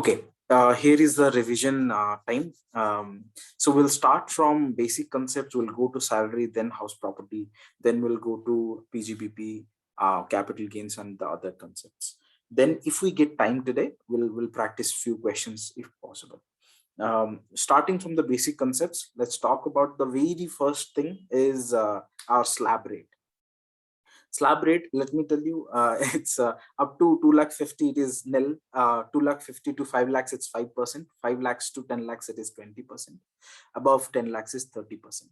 Okay, here is the revision time. So we'll start from basic concepts. We'll go to salary, then house property, then we'll go to PGBP, capital gains, and the other concepts. Then, if we get time today, we'll practice few questions if possible. Starting from the basic concepts, let's talk about the very first thing is our slab rate. Slab rate, let me tell you, it's up to 2,50,000 it is nil, 2,50,000 to 5 lakhs it's 5%, 5 lakhs to 10 lakhs it is 20%, above 10 lakhs is 30%.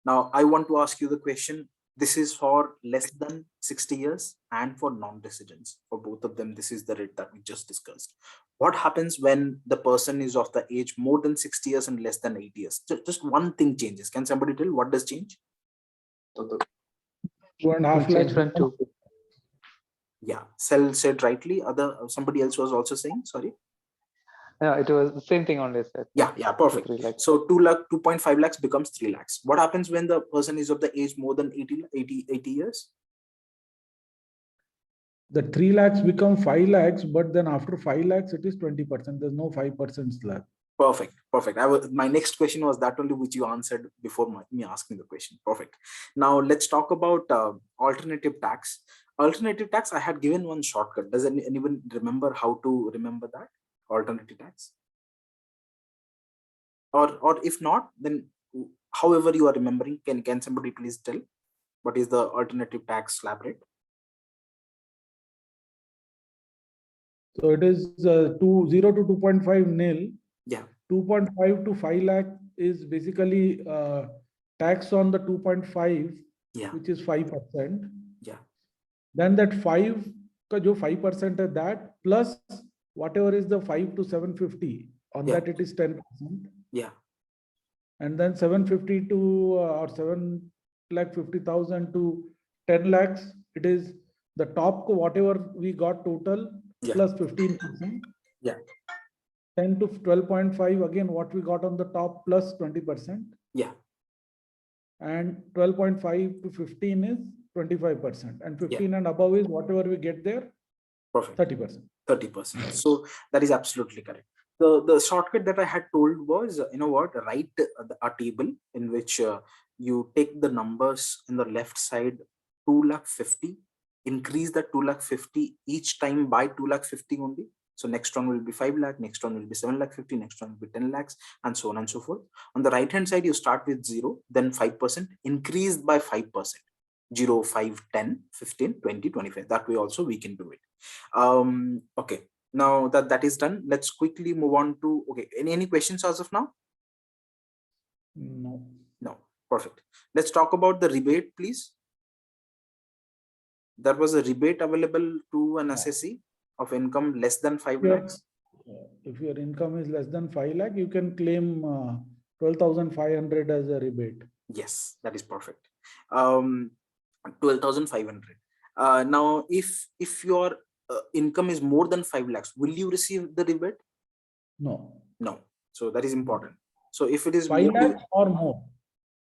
Now I want to ask you the question, this is for less than 60 years and for non-residents. For both of them, this is the rate that we just discussed. What happens when the person is of the age more than 60 years and less than 8 years? Just one thing changes. Can somebody tell what does change? 2.5 lakhs from 2. Yeah, Cell said rightly. Somebody else was also saying, sorry. Yeah, it was the same thing only said. Yeah, perfect. So 2.5 lakhs becomes 3 lakhs. What happens when the person is of the age more than 80 years? The 3 lakhs become 5 lakhs, but then after 5 lakhs, it is 20%. There's no 5% slab. Perfect. My next question was that only which you answered before me asking the question. Perfect. Now let's talk about alternative tax. Alternative tax, I had given one shortcut. Does anyone remember how to remember that? Alternative tax? Or if not, then however you are remembering, can somebody please tell what is the alternative tax slab rate? So it is 0 to 2.5 nil. Yeah. 2.5 to 5 lakh is basically tax on the 2.5, yeah, which is 5%. Yeah. Then that 5 ka jo 5% is that plus whatever is the 5 to 750 on yeah, that it is 10%. Yeah. And then 750 to or 7,50,000 to 10 lakhs, it is the top whatever we got total plus 15%. Yeah. 10 to 12.5 again what we got on the top plus 20%. Yeah. And 12.5 to 15 is 25%, and 15 and above is whatever we get there. Perfect. 30%. So that is absolutely correct. The shortcut that I had told was, write a table in which you take the numbers in the left side, 2,50,000, increase that 2,50,000 each time by 2,50,000 only. So next one will be 5 lakh, next one will be 7,50,000, next one will be 10 lakhs, and so on and so forth. On the right hand side, you start with 0, then 5%, increased by 5%. 0, 5, 10, 15, 20, 25. That way also we can do it. Okay. Now that is done, let's quickly move on to, okay, any questions as of now? No. Perfect. Let's talk about the rebate, please. There was a rebate available to an assessee of income less than 5 lakhs. If your income is less than 5 lakh, you can claim 12,500 as a rebate. Yes, that is perfect. 12,500. Now, if your income is more than 5 lakhs, will you receive the rebate? No. So that is important. So if it is 5 lakhs or more,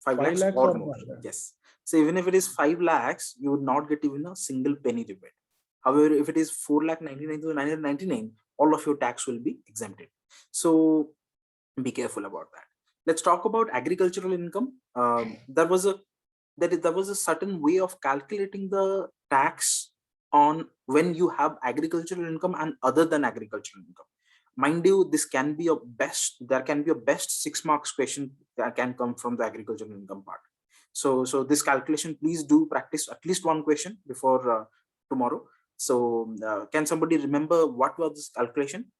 5 lakhs or more, yes. So even if it is 5 lakhs, you would not get even a single penny rebate. However, if it is 4,99,999, all of your tax will be exempted. So be careful about that. Let's talk about agricultural income. There was a certain way of calculating the tax on when you have agricultural income and other than agricultural income. Mind you, this can be there can be a best 6 marks question that can come from the agricultural income part. So this calculation, please do practice at least one question before tomorrow. So can somebody remember what was this calculation?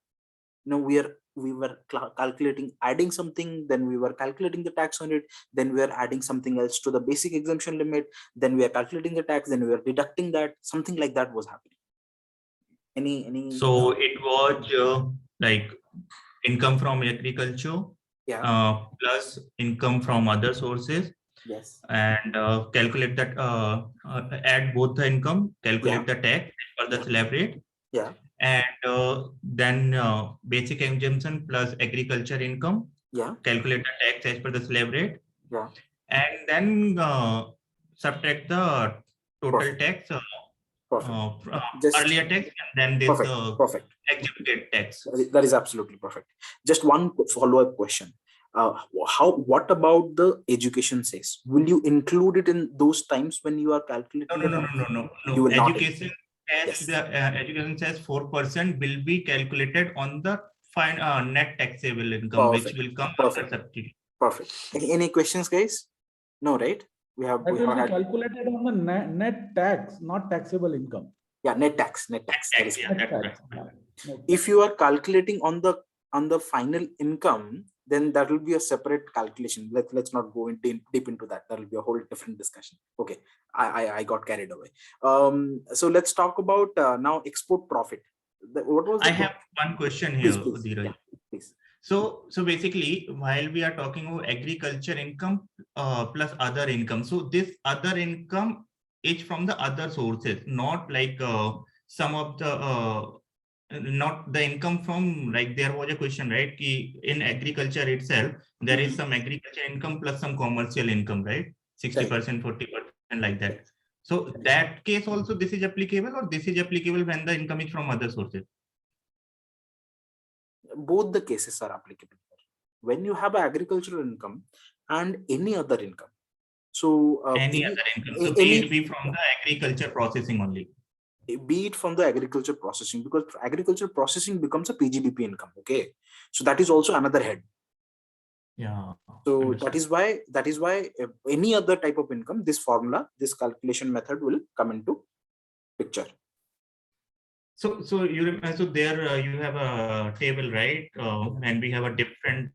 We were calculating, adding something, then we were calculating the tax on it, then we are adding something else to the basic exemption limit, then we are calculating the tax, then we are deducting that, something like that was happening. Any So it was like income from agriculture, plus income from other sources. Yes. And calculate that, add both the income, calculate the tax for the slab rate. Yeah. And then basic exemption plus agriculture income. Yeah. Calculate the tax as per the slab rate. Yeah. And then subtract the total tax earlier tax and then this perfect. executed tax. That is absolutely perfect. Just one follow-up question. What about the education cess? Will you include it in those times when you are calculating? No. You will Education not. cess, the education cess 4% will be calculated on the net taxable income, Perfect. which will come Perfect. after subsidy. Perfect. Any questions, guys? No, right? We have calculated on the net tax, not taxable income. Yeah, net tax. Yeah, that's right. If you are calculating on the final income, then that will be a separate calculation. Let's not go deep into that. That will be a whole different discussion. Okay, I got carried away. So let's talk about now export profit. What was? I have one question here, please. Dheeraj. Yeah, please. So basically, while we are talking about agriculture income plus other income, so this other income is from the other sources, not like some of the not the income from, like there was a question, right? In agriculture itself, there is some agriculture income plus some commercial income, right? 60%, 40%, like that. So that case also this is applicable, or this is applicable when the income is from other sources? Both the cases are applicable. When you have agricultural income and any other income. So any other income. So it be from the agriculture processing only. Be it from the agriculture processing, because agriculture processing becomes a PGBP income. Okay, so that is also another head. Yeah. So understood. that is why any other type of income, this formula, this calculation method will come into picture. So you so there you have a table, right? And we have a different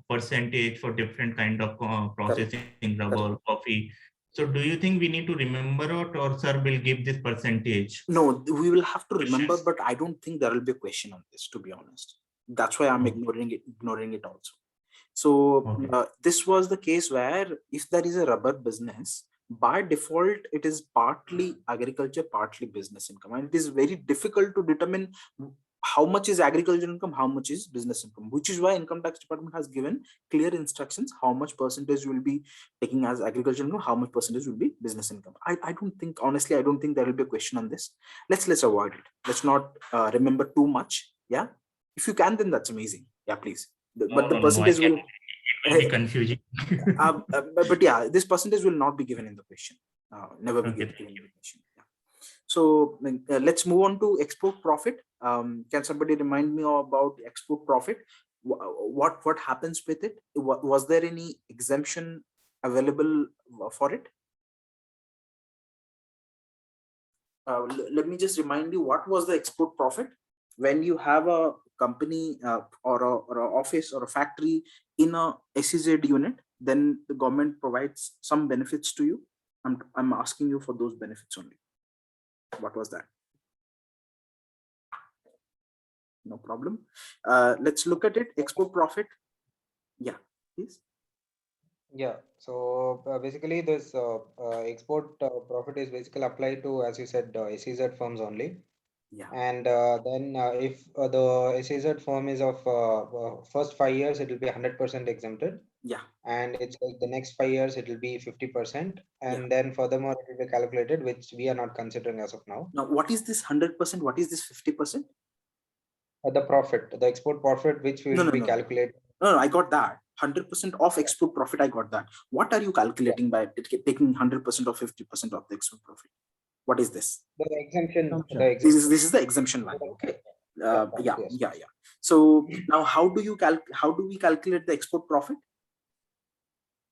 percentage for different kind of processing, rubber, coffee. So do you think we need to remember it, or sir will give this percentage? No, we will have to remember, but I don't think there will be a question on this, to be honest. That's why I'm ignoring it also. So this was the case where if there is a rubber business, by default, it is partly agriculture, partly business income. And it is very difficult to determine how much is agriculture income, how much is business income, which is why Income Tax Department has given clear instructions how much percentage will be taking as agriculture income, how much percentage will be business income. I don't think, honestly, I don't think there will be a question on this. Let's avoid it. Let's not remember too much. Yeah, if you can, then that's amazing. Yeah, please. But the percentage will be confusing. But yeah, this percentage will not be given in the question. Never be given in the question. Yeah. So let's move on to export profit. Can somebody remind me about export profit? What happens with it? Was there any exemption available for it? Let me just remind you, what was the export profit? When you have a company or an office or a factory in a SEZ unit, then the government provides some benefits to you. I'm asking you for those benefits only. What was that? No problem. Let's look at it. Export profit. Yeah, please. Yeah, so basically this export profit is basically applied to, as you said, SEZ firms only. Yeah. And then if the SEZ firm is of first 5 years, it will be 100% exempted. Yeah. And it's like the next 5 years, it will be 50%. And then furthermore, it will be calculated, which we are not considering as of now. Now, what is this 100%? What is this 50%? The profit, the export profit, which will be calculated. No, I got that. 100% of export profit, I got that. What are you calculating by taking 100% or 50% of the export profit? What is this? The exemption. This is the exemption value. Okay. Yeah. So now, how do we calculate the export profit?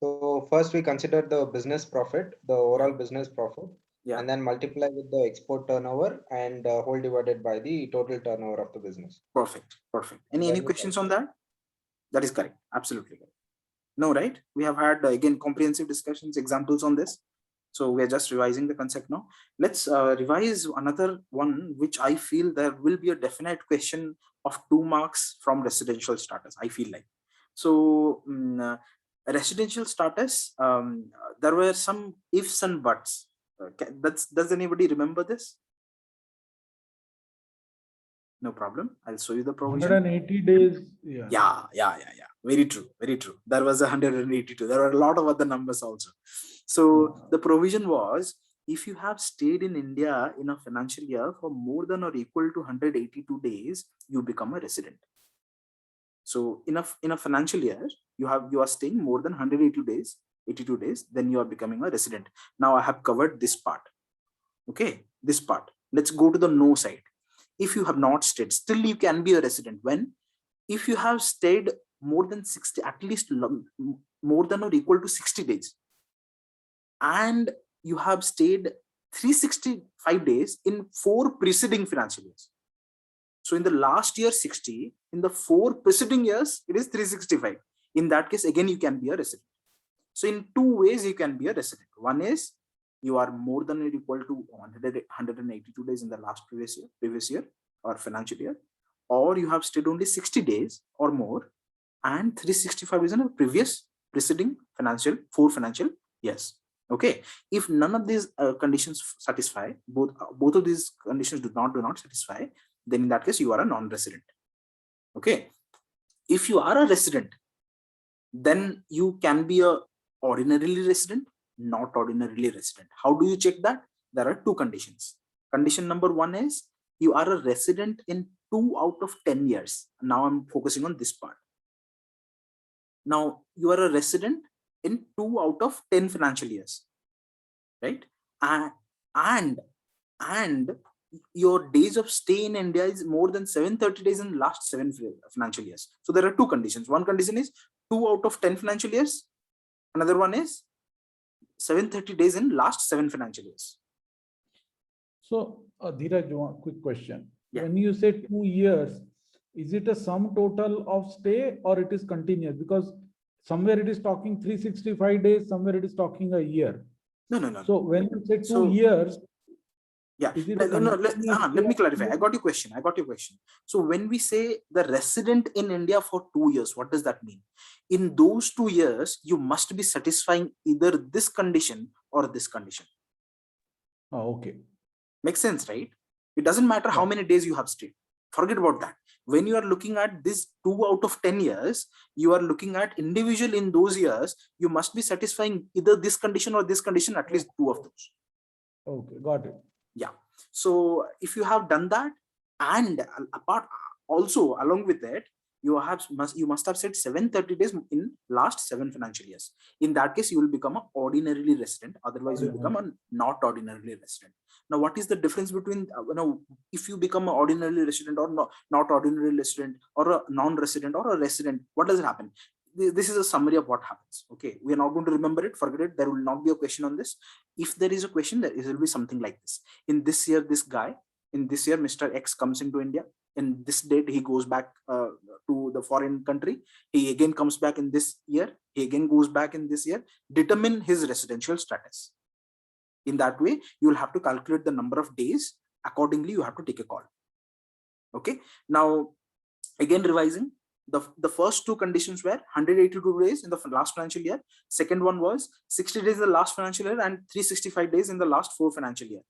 So first we consider the business profit, the overall business profit, and then multiply with the export turnover and whole divided by the total turnover of the business. Perfect. Any questions on that? That is correct. Absolutely correct. No, right? We have had again comprehensive discussions, examples on this. So we are just revising the concept now. Let's revise another one, which I feel there will be a definite question of 2 marks from residential status. I feel like. So residential status, there were some ifs and buts. Does anybody remember this? No problem. I'll show you the provision. 180 days. Yeah. Very true. There was 182. There were a lot of other numbers also. So the provision was, if you have stayed in India in a financial year for more than or equal to 182 days, you become a resident. So in a financial year, you are staying more than 182 days, then you are becoming a resident. Now I have covered this part. Okay, this part. Let's go to the no side. If you have not stayed, still you can be a resident. When? If you have stayed more than 60, at least more than or equal to 60 days, and you have stayed 365 days in 4 preceding financial years. So in the last year 60, in the 4 preceding years, it is 365. In that case, again, you can be a resident. So in 2 ways, you can be a resident. One is you are more than or equal to 182 days in the last previous year or financial year, or you have stayed only 60 days or more and 365 is in a previous preceding 4 financial years. Okay, if none of these conditions satisfy, both of these conditions do not satisfy, then in that case you are a non-resident. Okay, if you are a resident, then you can be a ordinarily resident, not ordinarily resident. How do you check that? There are 2 conditions. Condition number 1 is you are a resident in 2 out of 10 years. Now I'm focusing on this part. Now you are a resident in 2 out of 10 financial years, right? And your days of stay in India is more than 730 days in the last 7 financial years. So there are 2 conditions. One condition is 2 out of 10 financial years. Another one is 730 days in last 7 financial years. So Dheeraj, one quick question. Yeah. When you say 2 years, is it a sum total of stay or it is continuous? Because somewhere it is talking 365 days, somewhere it is talking a year. No. So when you say 2 years, yeah, is it let me clarify. I got your question. So when we say the resident in India for 2 years, what does that mean? In those 2 years, you must be satisfying either this condition or this condition. Oh, okay. Makes sense, right? It doesn't matter how many days you have stayed. Forget about that. When you are looking at this 2 out of 10 years, you are looking at individual in those years, you must be satisfying either this condition or this condition, at least 2 of those. Okay, got it. Yeah. So if you have done that, and also along with that, you must have said 730 days in last 7 financial years. In that case, you will become an ordinarily resident. Otherwise, you become a not ordinarily resident. Now, what is the difference between if you become an ordinarily resident or not ordinarily resident, or a non-resident or a resident? What does it happen? This is a summary of what happens. Okay, we are not going to remember it. Forget it. There will not be a question on this. If there is a question, there will be something like this. In this year, Mr. X comes into India. In this date, he goes back to the foreign country. He again comes back in this year. He again goes back in this year. Determine his residential status. In that way, you will have to calculate the number of days. Accordingly, you have to take a call. Okay. Now, again revising. The first 2 conditions were 182 days in the last financial year. Second one was 60 days in the last financial year and 365 days in the last 4 financial year.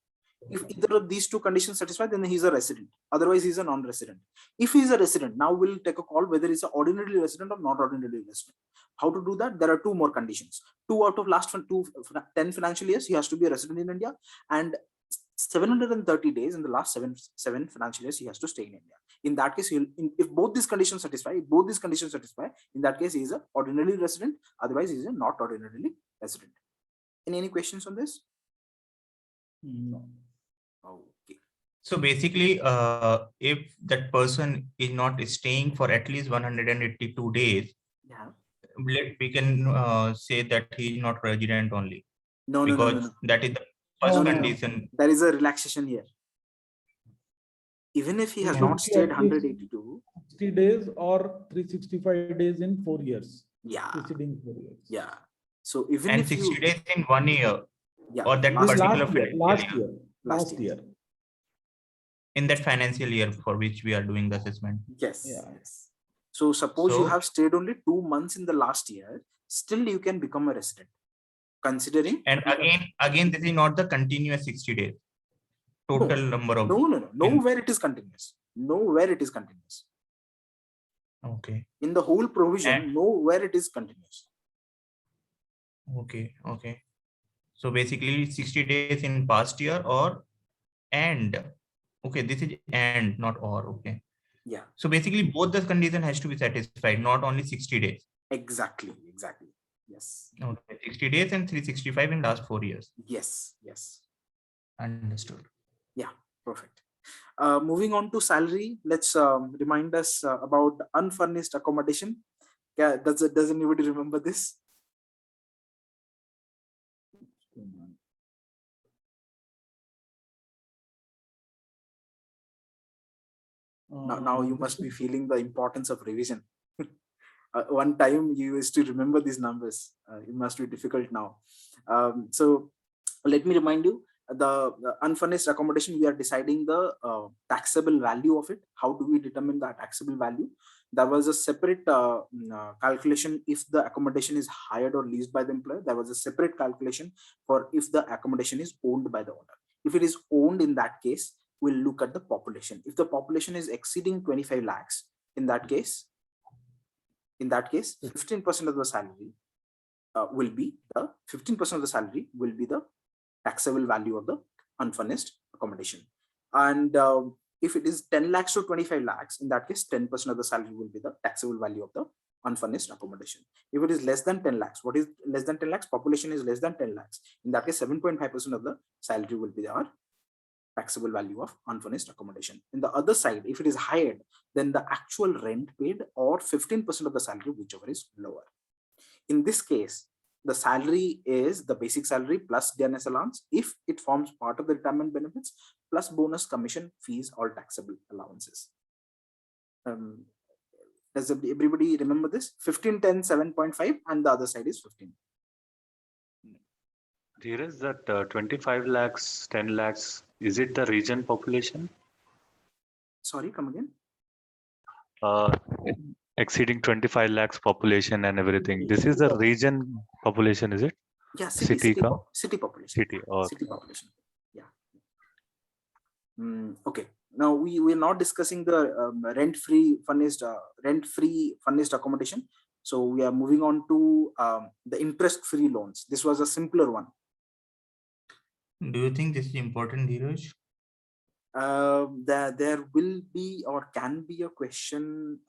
If either of these 2 conditions satisfy, then he's a resident. Otherwise, he's a non-resident. If he's a resident, now we'll take a call whether he's an ordinarily resident or not ordinarily resident. How to do that? There are 2 more conditions. 2 out of last 10 financial years, he has to be a resident in India, and 730 days in the last 7 financial years, he has to stay in India. In that case, if both these conditions satisfy, in that case, he is an ordinarily resident. Otherwise, he is a not ordinarily resident. Any questions on this? No. Okay. So basically, if that person is not staying for at least 182 days, we can say that he is not resident only. No. That is the first condition. There is a relaxation here. Even if he has not stayed 182, 60 days or 365 days in 4 years. Yeah. Preceding 4 years. Yeah. So even and if 60 days in 1 year, yeah, or that last year. In that financial year for which we are doing the assessment. Yes. Yeah. Yes. So suppose you have stayed only 2 months in the last year, still you can become a resident. Considering. And again, this is not the continuous 60 days. Total number of. No. Nowhere it is continuous. Okay. In the whole provision, nowhere it is continuous. Okay. So basically 60 days in past year or and. Okay, this is and not or. Okay. Yeah. So basically both the condition has to be satisfied, not only 60 days. Exactly. Yes. Okay, 60 days and 365 in last 4 years. Yes. Understood. Yeah, perfect. Moving on to salary, let's remind us about unfurnished accommodation. Yeah, does anybody remember this? Now you must be feeling the importance of revision. One time you used to remember these numbers. It must be difficult now. So let me remind you, the unfurnished accommodation, we are deciding the taxable value of it. How do we determine the taxable value? There was a separate calculation if the accommodation is hired or leased by the employer. There was a separate calculation for if the accommodation is owned by the owner. If it is owned, in that case, we'll look at the population. If the population is exceeding 25 lakhs, in that case, 15% of the salary will be the 15% of the salary will be the taxable value of the unfurnished accommodation. And if it is 10 lakhs to 25 lakhs, in that case, 10% of the salary will be the taxable value of the unfurnished accommodation. If it is less than 10 lakhs, what is less than 10 lakhs? Population is less than 10 lakhs. In that case, 7.5% of the salary will be our taxable value of unfurnished accommodation. In the other side, if it is hired, then the actual rent paid or 15% of the salary, whichever is lower. In this case, the salary is the basic salary plus DNS allowance if it forms part of the retirement benefits plus bonus, commission, fees, all taxable allowances. Does everybody remember this? 15, 10, 7.5 and the other side is 15. There is that 25 lakhs, 10 lakhs. Is it the region population? Sorry, come again. Exceeding 25 lakhs population and everything. This is the region population, is it? Yeah, city population. City, okay. City population. Yeah. Okay. Now we're not discussing the rent-free furnished accommodation. So we are moving on to the interest-free loans. This was a simpler one. Do you think this is important, Dheeraj? There will be or can be a question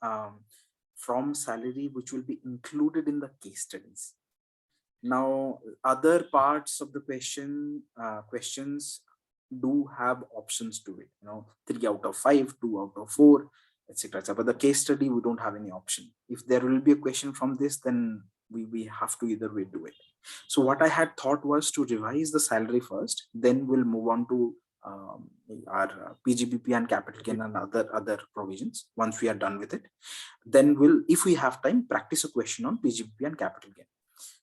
from salary which will be included in the case studies. Now, other parts of the questions do have options to it. 3 out of 5, 2 out of 4, etc. But the case study, we don't have any option. If there will be a question from this, then we have to either way do it. So what I had thought was to revise the salary first, then we'll move on to our PGBP and capital gain and other provisions. Once we are done with it, then we'll, if we have time, practice a question on PGBP and capital gain.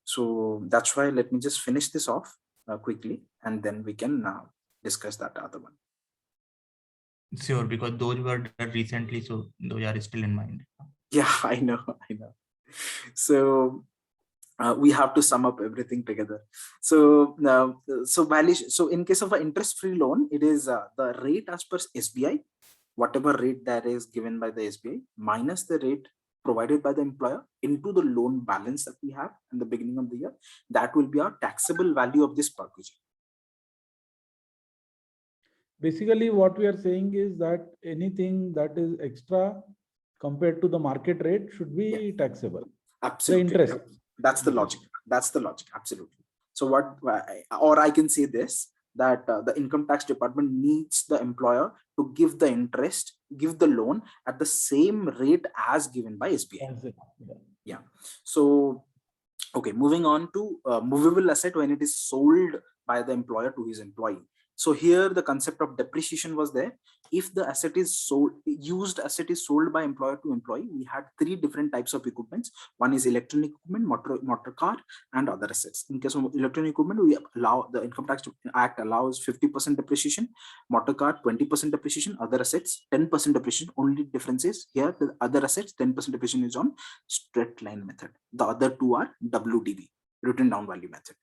So that's why let me just finish this off quickly, and then we can discuss that other one. Sure, because those were done recently, so those are still in mind. Yeah, I know. So we have to sum up everything together. So valuation. So in case of an interest-free loan, it is the rate as per SBI, whatever rate that is given by the SBI minus the rate provided by the employer into the loan balance that we have in the beginning of the year. That will be our taxable value of this perquisite. Basically, what we are saying is that anything that is extra compared to the market rate should be taxable. Absolutely. The interest. That's the logic. Absolutely. So what, or I can say this, that the income tax department needs the employer to give the interest, give the loan at the same rate as given by SBI. Yeah. So, okay, moving on to movable asset when it is sold by the employer to his employee. So here the concept of depreciation was there. If the asset is sold, used asset is sold by employer to employee, we had 3 different types of equipments. One is electronic equipment, motor car, and other assets. In case of electronic equipment, we allow, the Income Tax Act allows 50% depreciation, motor car 20% depreciation, other assets 10% depreciation. Only difference is here the other assets 10% depreciation is on straight line method. The other 2 are WDV, written down value method.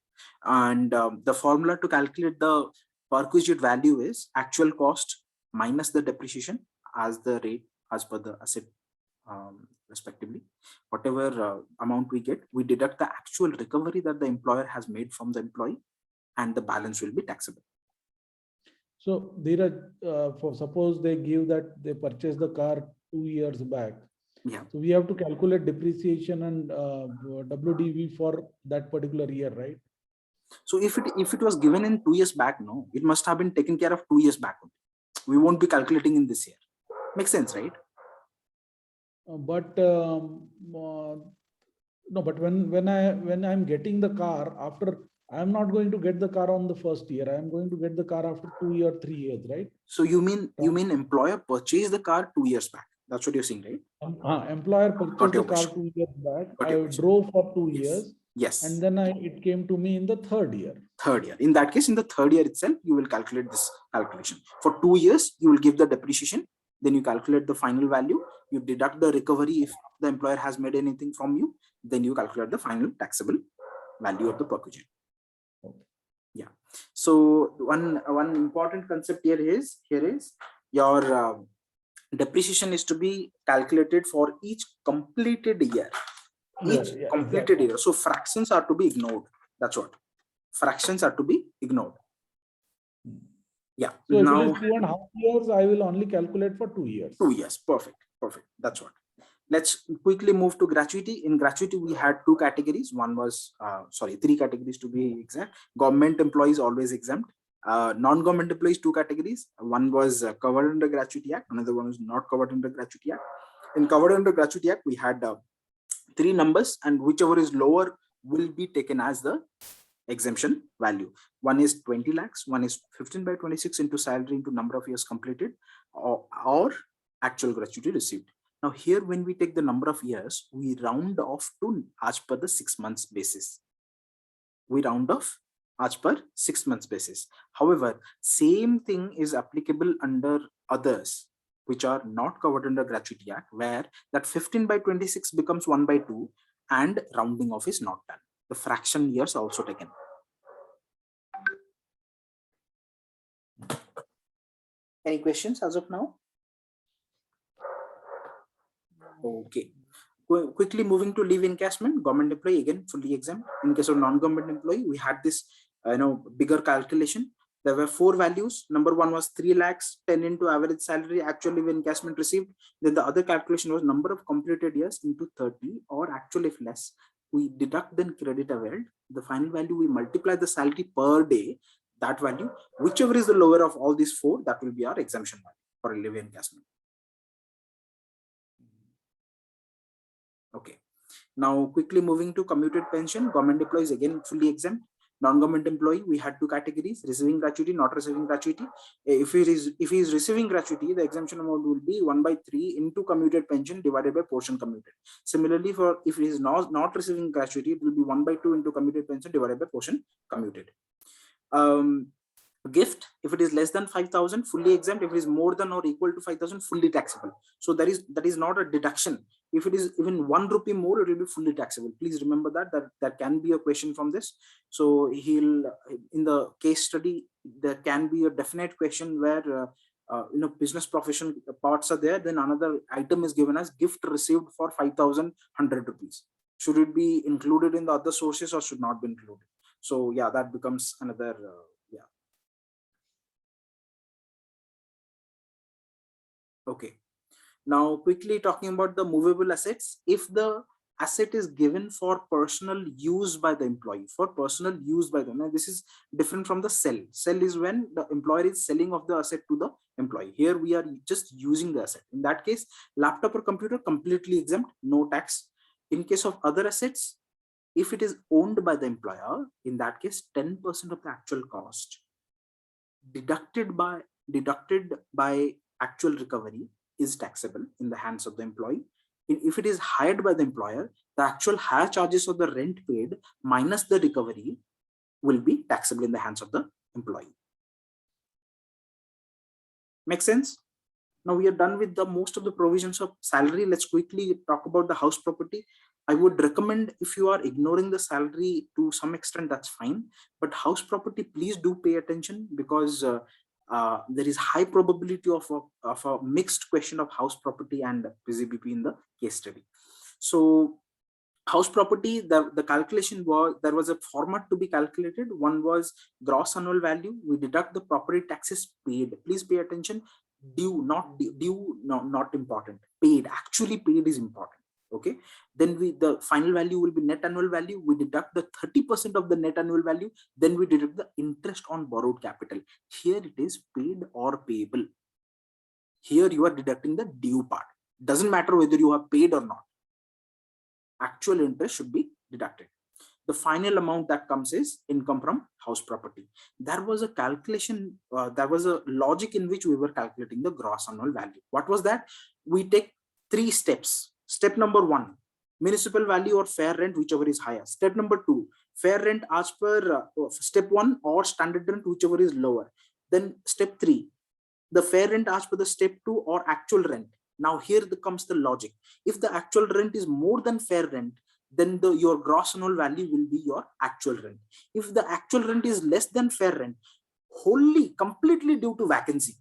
And the formula to calculate the perquisite value is actual cost minus the depreciation as the rate as per the asset respectively. Whatever amount we get, we deduct the actual recovery that the employer has made from the employee, and the balance will be taxable. So Dheeraj, for suppose they give that they purchased the car 2 years back. Yeah. So we have to calculate depreciation and WDV for that particular year, right? So if it was given in 2 years back, no, it must have been taken care of 2 years back. We won't be calculating in this year. Makes sense, right? No, but when I'm getting the car after, I'm not going to get the car on the first year. I'm going to get the car after 2 or 3 years, right? So you mean employer purchased the car 2 years back? That's what you're saying, right? Employer purchased the car 2 years back. I drove for 2 years. Yes. And then it came to me in the third year. In that case, in the third year itself, you will calculate this calculation. For 2 years, you will give the depreciation. Then you calculate the final value. You deduct the recovery if the employer has made anything from you. Then you calculate the final taxable value of the perquisite. Yeah. So one important concept here is your depreciation is to be calculated for each completed year. Exactly. Year. So fractions are to be ignored. That's what. Fractions are to be ignored. Yeah. So now, if it is 2.5 years, I will only calculate for 2 years. 2 years. Perfect. That's what. Let's quickly move to gratuity. In gratuity, we had 2 categories. One was, 3 categories to be exact. Government employees always exempt. Non-government employees, 2 categories. One was covered under Gratuity Act. Another one was not covered under Gratuity Act. In covered under Gratuity Act, we had 3 numbers, and whichever is lower will be taken as the exemption value. One is 20 lakhs, one is 15 by 26 into salary into number of years completed, or actual gratuity received. Now here, when we take the number of years, we round off to as per the 6 months basis. We round off as per 6 months basis. However, same thing is applicable under others which are not covered under Gratuity Act, where that 15 by 26 becomes 1 by 2 and rounding off is not done. The fraction years are also taken. Any questions as of now? Okay. Quickly moving to leave encashment. Government employee, again, fully exempt. In case of non-government employee, we had this bigger calculation. There were 4 values. Number 1 was 3 lakhs, 10 into average salary, actual leave encashment received. Then the other calculation was number of completed years into 30, or actual if less. We deduct then credit availed. The final value, we multiply the salary per day. That value, whichever is the lower of all these 4, that will be our exemption value for a leave encashment. Okay. Now quickly moving to commuted pension. Government employees again fully exempt. Non-government employee, we had 2 categories: receiving gratuity, not receiving gratuity. If he is receiving gratuity, the exemption amount will be 1 by 3 into commuted pension divided by portion commuted. Similarly, for if he is not receiving gratuity, it will be 1 by 2 into commuted pension divided by portion commuted. Gift, if it is less than 5,000, fully exempt. If it is more than or equal to 5,000, fully taxable. So that is not a deduction. If it is even 1 rupee more, it will be fully taxable. Please remember that can be a question from this. So in the case study, there can be a definite question where business profession parts are there. Then another item is given as gift received for 5,100 rupees. Should it be included in the other sources or should not be included? So yeah, that becomes another. Okay. Now quickly talking about the movable assets. If the asset is given for personal use by the employee, now this is different from the sell. Sell is when the employer is selling of the asset to the employee. Here we are just using the asset. In that case, laptop or computer completely exempt, no tax. In case of other assets, if it is owned by the employer, in that case, 10% of the actual cost deducted by actual recovery is taxable in the hands of the employee. If it is hired by the employer, the actual hire charges of the rent paid minus the recovery will be taxable in the hands of the employee. Make sense? Now we are done with the most of the provisions of salary. Let's quickly talk about the house property. I would recommend, if you are ignoring the salary to some extent, that's fine. But house property, please do pay attention, because there is high probability of a mixed question of house property and PCBP in the case study. So House property, the calculation was, there was a format to be calculated. One was gross annual value. We deduct the property taxes paid. Please pay attention. Due, not due, no, not important. Paid, actually paid is important. Okay. Then the final value will be net annual value. We deduct the 30% of the net annual value. Then we deduct the interest on borrowed capital. Here it is paid or payable. Here you are deducting the due part. Doesn't matter whether you have paid or not. Actual interest should be deducted. The final amount that comes is income from house property. There was a calculation, there was a logic in which we were calculating the gross annual value. What was that? We take 3 steps. Step number 1, municipal value or fair rent, whichever is higher. Step number 2, fair rent as per step 1 or standard rent, whichever is lower. Then step 3, the fair rent as per the step 2 or actual rent. Now here comes the logic. If the actual rent is more than fair rent, then your gross annual value will be your actual rent. If the actual rent is less than fair rent, completely due to vacancy,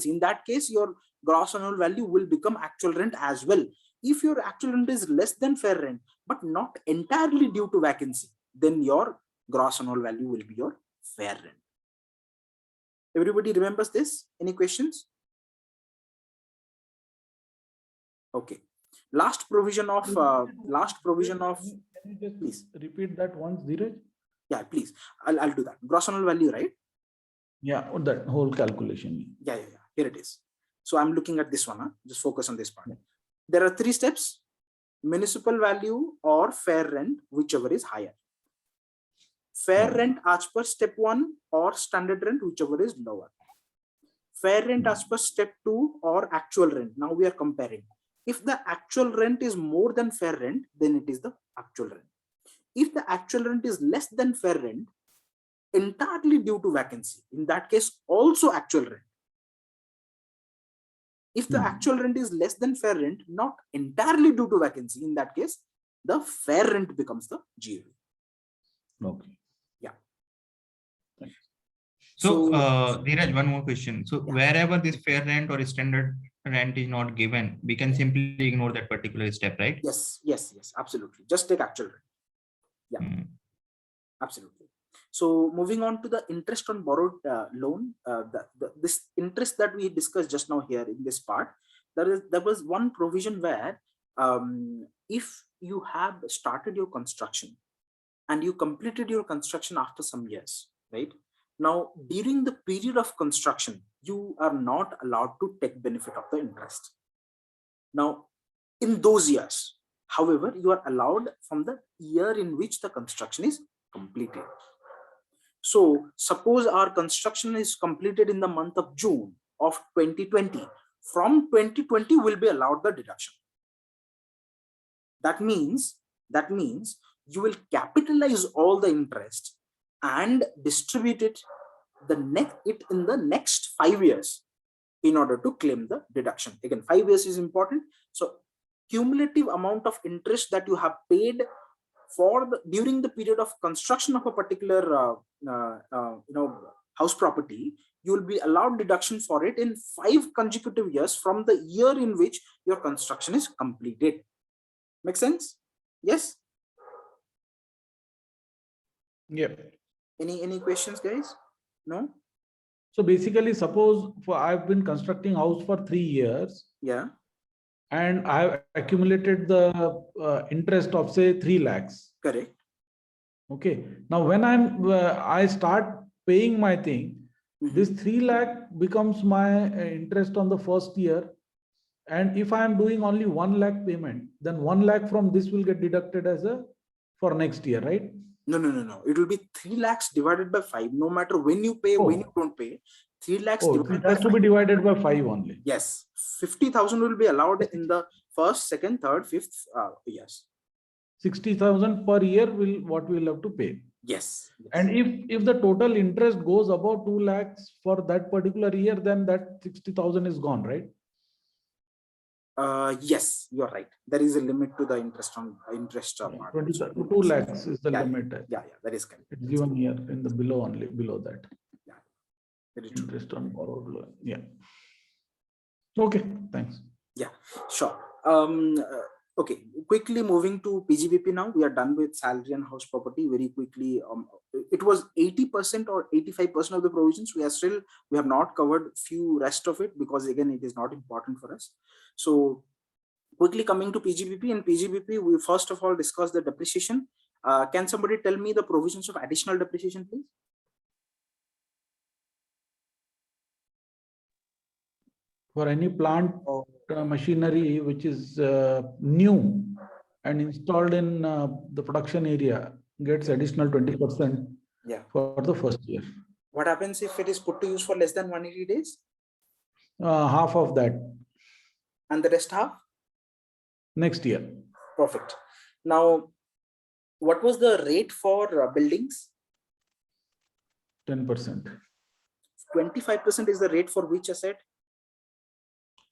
in that case, your gross annual value will become actual rent as well. If your actual rent is less than fair rent, but not entirely due to vacancy, then your gross annual value will be your fair rent. Everybody remembers this? Any questions? Okay. Last provision of Can you just please repeat that once, Dheeraj? Yeah, please. I'll do that. Gross annual value, right? Yeah, that whole calculation. Yeah. Here it is. So I'm looking at this one. Huh? Just focus on this part. There are 3 steps: municipal value or fair rent, whichever is higher. Fair rent as per step 1 or standard rent, whichever is lower. Fair rent as per step 2 or actual rent. Now we are comparing. If the actual rent is more than fair rent, then it is the actual rent. If the actual rent is less than fair rent, entirely due to vacancy, in that case, also actual rent. If the actual rent is less than fair rent, not entirely due to vacancy, in that case, the fair rent becomes the GAV. Okay. Yeah. So, Dheeraj, one more question. So wherever this fair rent or standard rent is not given, we can simply ignore that particular step, right? Yes, absolutely. Just take actual rent. Yeah, absolutely. So moving on to the interest on borrowed loan, this interest that we discussed just now here in this part, there was one provision where if you have started your construction and you completed your construction after some years, right? Now, during the period of construction, you are not allowed to take benefit of the interest. Now, in those years, however, you are allowed from the year in which the construction is completed. So suppose our construction is completed in the month of June of 2020. From 2020 will be allowed the deduction. That means you will capitalize all the interest and distribute it in the next 5 years in order to claim the deduction. Again, 5 years is important. So cumulative amount of interest that you have paid during the period of construction of a particular house property, you will be allowed deduction for it in 5 consecutive years from the year in which your construction is completed. Make sense? Yes. Yeah. Any questions, guys? No. So basically, suppose I've been constructing house for 3 years. Yeah. And I've accumulated the interest of say 3 lakhs. Correct. Okay. Now when I start paying my thing, this 3 lakh becomes my interest on the first year. And if I am doing only 1 lakh payment, then 1 lakh from this will get deducted as for next year, right? No. It will be 3 lakhs divided by 5. No matter when you pay, when you don't pay, 3 lakhs it has to be divided by 5 only. Yes, 50,000 will be allowed in the first, second, third, fifth years. 60,000 per year what we will have to pay. Yes. And if the total interest goes above 2 lakhs for that particular year, then that 60,000 is gone, right? Yes, you're right. There is a limit to the interest on part. 2 lakhs is the limit. Yeah, that is correct. It's given here in the below only, below that. Yeah, very true. Interest on borrowed loan. Yeah. Okay, thanks. Yeah, sure. Okay, quickly moving to PGBP now. We are done with salary and house property very quickly. It was 80% or 85% of the provisions. We have not covered few rest of it because again, it is not important for us. So quickly coming to PGBP. In PGBP, we first of all discuss the depreciation. Can somebody tell me the provisions of additional depreciation, please? For any plant machinery which is new and installed in the production area gets additional 20% for the first year. What happens if it is put to use for less than 180 days? Half of that. And the rest half? Next year. Perfect. Now, what was the rate for buildings? 10%. 25% is the rate for which asset?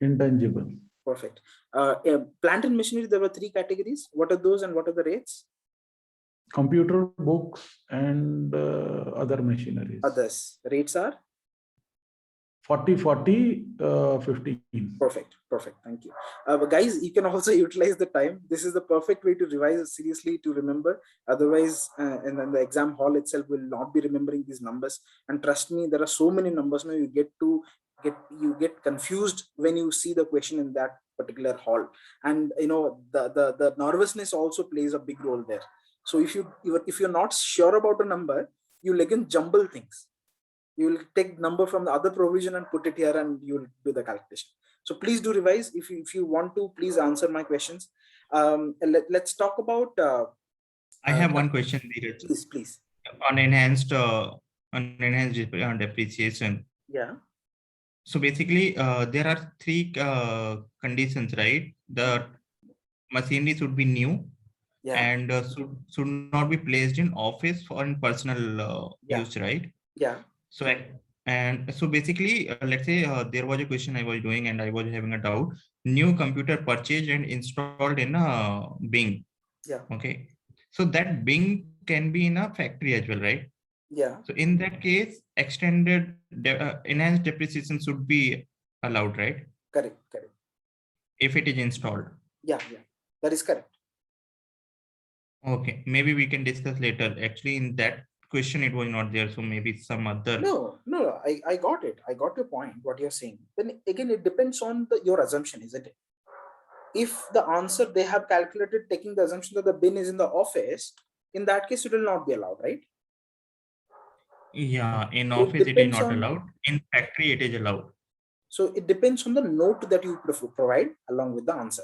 Intangible. Perfect. Plant and machinery, there were 3 categories. What are those and what are the rates? Computer, books, and other machineries. Others. Rates are? 40, 40, 15. Perfect. Perfect. Thank you. But guys, you can also utilize the time. This is the perfect way to revise seriously, to remember. Otherwise, and then the exam hall itself will not be remembering these numbers. And trust me, there are so many numbers now. You get confused when you see the question in that particular hall. And you know, the nervousness also plays a big role there. So if you're not sure about a number, you'll again jumble things. You will take number from the other provision and put it here and you'll do the calculation. So please do revise. If you want to, please answer my questions. Let's talk about. I have one question, Dheeraj. Please. On enhanced depreciation. Yeah. So basically, there are 3 conditions, right? The machinery should be new, and should not be placed in office or in personal use, right? Yeah. So basically, let's say there was a question I was doing and I was having a doubt. New computer purchased and installed in a Bing. Yeah. Okay. So that Bing can be in a factory as well, right? Yeah. So in that case, extended enhanced depreciation should be allowed, right? Correct. If it is installed. Yeah. That is correct. Okay. Maybe we can discuss later. Actually, in that question, it was not there. So maybe some other. No. I got it. I got your point, what you're saying. Then again, it depends on your assumption, isn't it? If the answer they have calculated taking the assumption that the bin is in the office, in that case, it will not be allowed, right? Yeah, in office it is not allowed. In factory it is allowed. So it depends on the note that you provide along with the answer.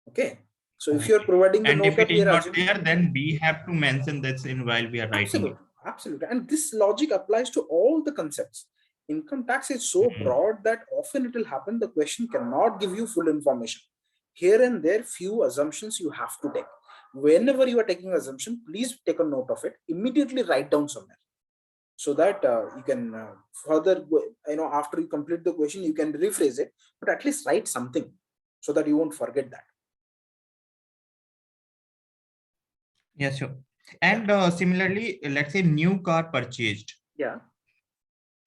Okay. So if you're providing the note, and if it is not there, then we have to mention this in while we are writing it. Absolutely. And this logic applies to all the concepts. Income tax is so broad that often it will happen the question cannot give you full information. Here and there, few assumptions you have to take. Whenever you are taking assumption, please take a note of it. Immediately write down somewhere, so that you can further, after you complete the question, you can rephrase it, but at least write something so that you won't forget that. Yes, sure. And similarly, let's say new car purchased. Yeah.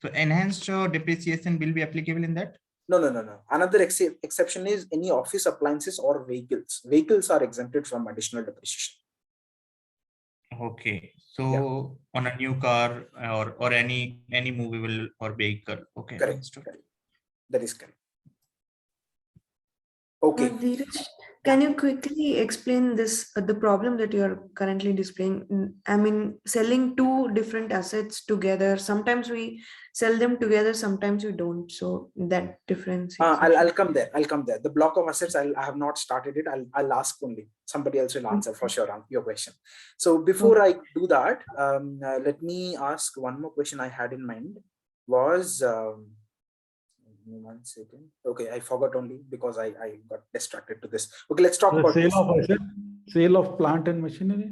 So enhanced depreciation will be applicable in that? No. Another exception is any office appliances or vehicles. Vehicles are exempted from additional depreciation. Okay. So on a new car or any movable or vehicle. Okay. Correct. That is correct. Okay. Dheeraj, can you quickly explain this, the problem that you are currently displaying? I mean, selling 2 different assets together. Sometimes we sell them together, sometimes we don't. So that difference. I'll come there. The block of assets, I have not started it. I'll ask only. Somebody else will answer for sure your question. So before I do that, let me ask one more question I had in mind. Was 1 second. Okay, I forgot only because I got distracted to this. Okay, let's talk about sale of plant and machinery.